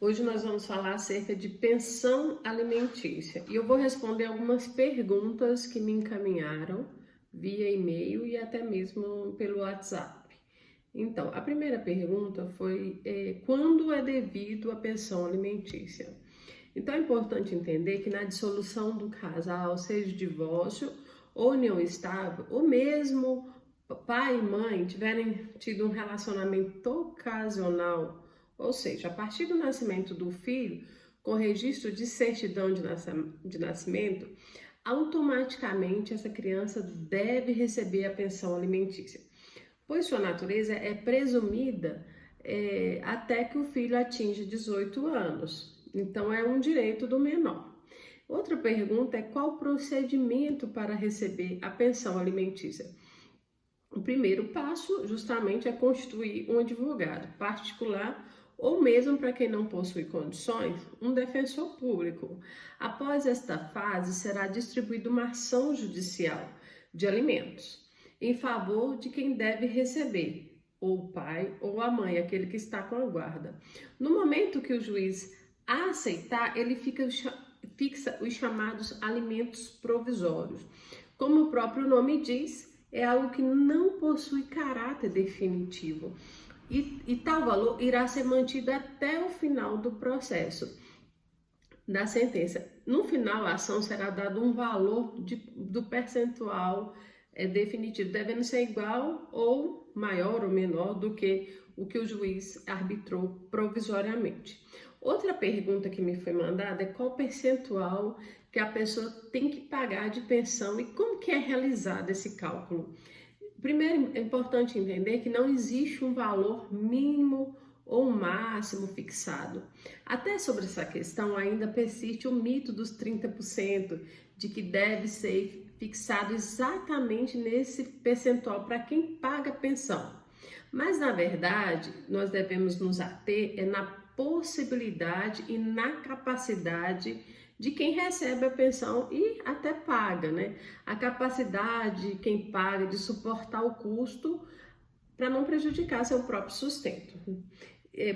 Hoje nós vamos falar acerca de pensão alimentícia e eu vou responder algumas perguntas que me encaminharam via e-mail e até mesmo pelo WhatsApp. Então, a primeira pergunta foi quando é devido a pensão alimentícia? Então é importante entender que na dissolução do casal, seja divórcio ou união estável, ou mesmo pai e mãe tiverem tido um relacionamento ocasional, ou seja, a partir do nascimento do filho, com registro de certidão de nascimento, automaticamente essa criança deve receber a pensão alimentícia, pois sua natureza é presumida até que o filho atinja 18 anos. Então é um direito do menor. Outra pergunta é qual o procedimento para receber a pensão alimentícia? O primeiro passo justamente é constituir um advogado particular ou mesmo para quem não possui condições, um defensor público. Após esta fase, será distribuída uma ação judicial de alimentos em favor de quem deve receber, ou o pai ou a mãe, aquele que está com a guarda. No momento que o juiz aceitar, ele fixa os chamados alimentos provisórios. Como o próprio nome diz, é algo que não possui caráter definitivo e tal valor irá ser mantido até o final do processo da sentença. No final, a ação será dado um valor do percentual definitivo, devendo ser igual ou maior ou menor do que o que o juiz arbitrou provisoriamente. Outra pergunta que me foi mandada é qual percentual que a pessoa tem que pagar de pensão e como que é realizado esse cálculo. Primeiro, é importante entender que não existe um valor mínimo ou máximo fixado. Até sobre essa questão ainda persiste o mito dos 30%, de que deve ser fixado exatamente nesse percentual para quem paga pensão. Mas, na verdade, nós devemos nos ater na possibilidade e na capacidade de quem recebe a pensão e até paga, né? A capacidade de quem paga de suportar o custo para não prejudicar seu próprio sustento.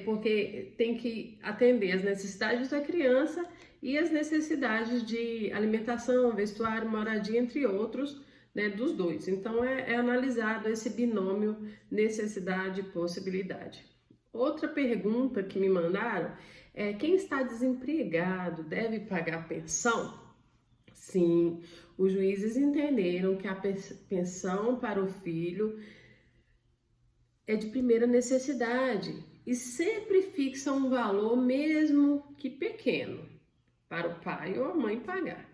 Porque tem que atender as necessidades da criança e as necessidades de alimentação, vestuário, moradia, entre outros, né, dos dois. Então é analisado esse binômio necessidade e possibilidade. Outra pergunta que me mandaram é: quem está desempregado deve pagar pensão? Sim, os juízes entenderam que a pensão para o filho é de primeira necessidade e sempre fixam um valor, mesmo que pequeno, para o pai ou a mãe pagar.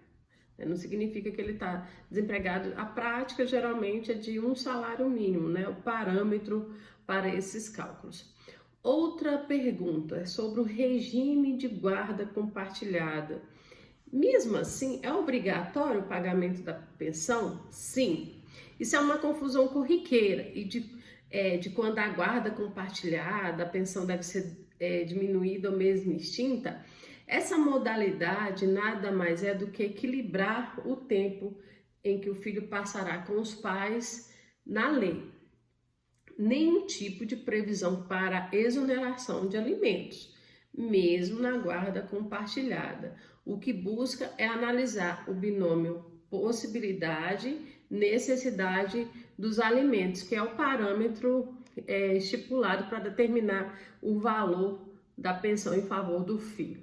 Não significa que ele está desempregado. A prática geralmente é de um salário mínimo, né? O parâmetro para esses cálculos. Outra pergunta é sobre o regime de guarda compartilhada. Mesmo assim, é obrigatório o pagamento da pensão? Sim. Isso é uma confusão corriqueira e de quando a guarda compartilhada, a pensão deve ser diminuída ou mesmo extinta. Essa modalidade nada mais é do que equilibrar o tempo em que o filho passará com os pais na lei. Nenhum tipo de previsão para exoneração de alimentos, mesmo na guarda compartilhada. O que busca é analisar o binômio possibilidade, necessidade dos alimentos, que é o parâmetro estipulado para determinar o valor da pensão em favor do filho.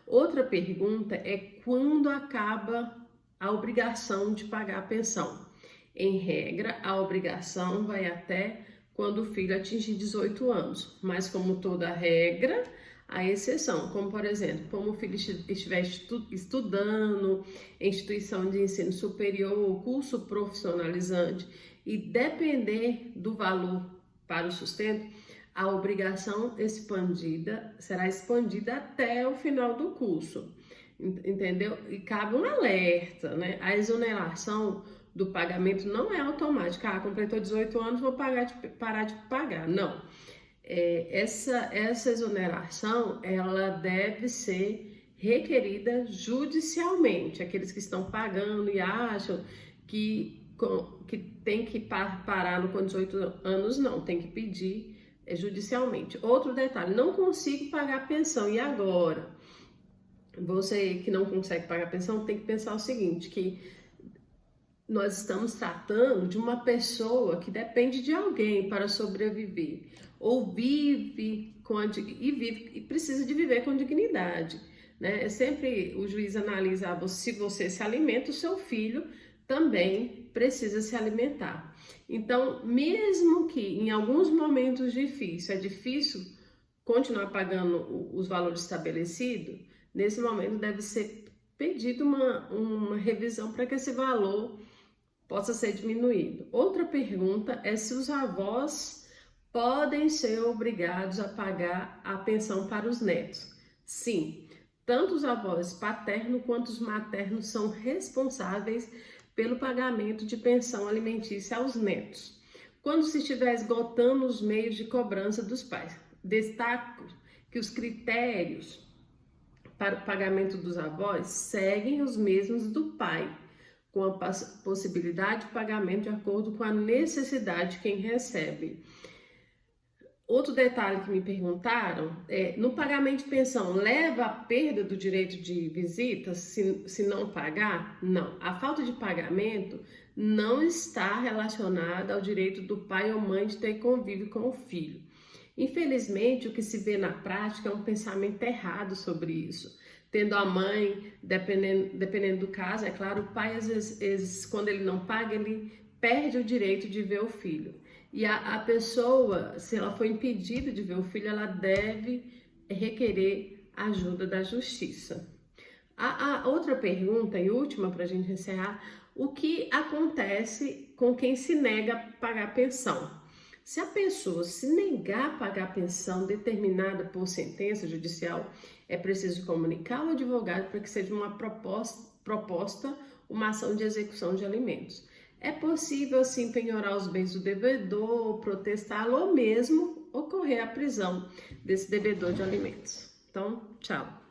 Outra pergunta é quando acaba a obrigação de pagar a pensão. Em regra, a obrigação vai até quando o filho atingir 18 anos, mas como toda regra, há exceção, como por exemplo, como o filho estiver estudando em instituição de ensino superior, curso profissionalizante e depender do valor para o sustento, a obrigação será expandida até o final do curso, entendeu? E cabe um alerta, né? A exoneração do pagamento não é automática. Completou 18 anos, vou parar de pagar. Não. Essa exoneração, ela deve ser requerida judicialmente. Aqueles que estão pagando e acham que tem que parar com 18 anos, não. Tem que pedir judicialmente. Outro detalhe, não consigo pagar a pensão, e agora? Você que não consegue pagar a pensão tem que pensar o seguinte, que nós estamos tratando de uma pessoa que depende de alguém para sobreviver, ou vive e precisa de viver com dignidade, né? Sempre o juiz analisa se você se alimenta, o seu filho também precisa se alimentar. Então, mesmo que em alguns momentos difíceis, é difícil continuar pagando os valores estabelecidos, nesse momento deve ser pedido uma revisão para que esse valor possa ser diminuído. Outra pergunta é se os avós podem ser obrigados a pagar a pensão para os netos. Sim, tanto os avós paterno quanto os maternos são responsáveis pelo pagamento de pensão alimentícia aos netos, quando se estiver esgotando os meios de cobrança dos pais. Destaco que os critérios para o pagamento dos avós seguem os mesmos do pai, com a possibilidade de pagamento de acordo com a necessidade de quem recebe. Outro detalhe que me perguntaram é, no pagamento de pensão, leva a perda do direito de visita se não pagar? Não, a falta de pagamento não está relacionada ao direito do pai ou mãe de ter convívio com o filho. Infelizmente, o que se vê na prática é um pensamento errado sobre isso. Tendo a mãe, dependendo do caso, é claro, o pai, às vezes, quando ele não paga, ele perde o direito de ver o filho. E a pessoa, se ela for impedida de ver o filho, ela deve requerer ajuda da justiça. A outra pergunta, e última para a gente encerrar, o que acontece com quem se nega a pagar a pensão? Se a pessoa se negar a pagar a pensão determinada por sentença judicial, é preciso comunicar ao advogado para que seja uma proposta uma ação de execução de alimentos. É possível, assim, penhorar os bens do devedor, protestá-lo ou mesmo ocorrer a prisão desse devedor de alimentos. Então, tchau.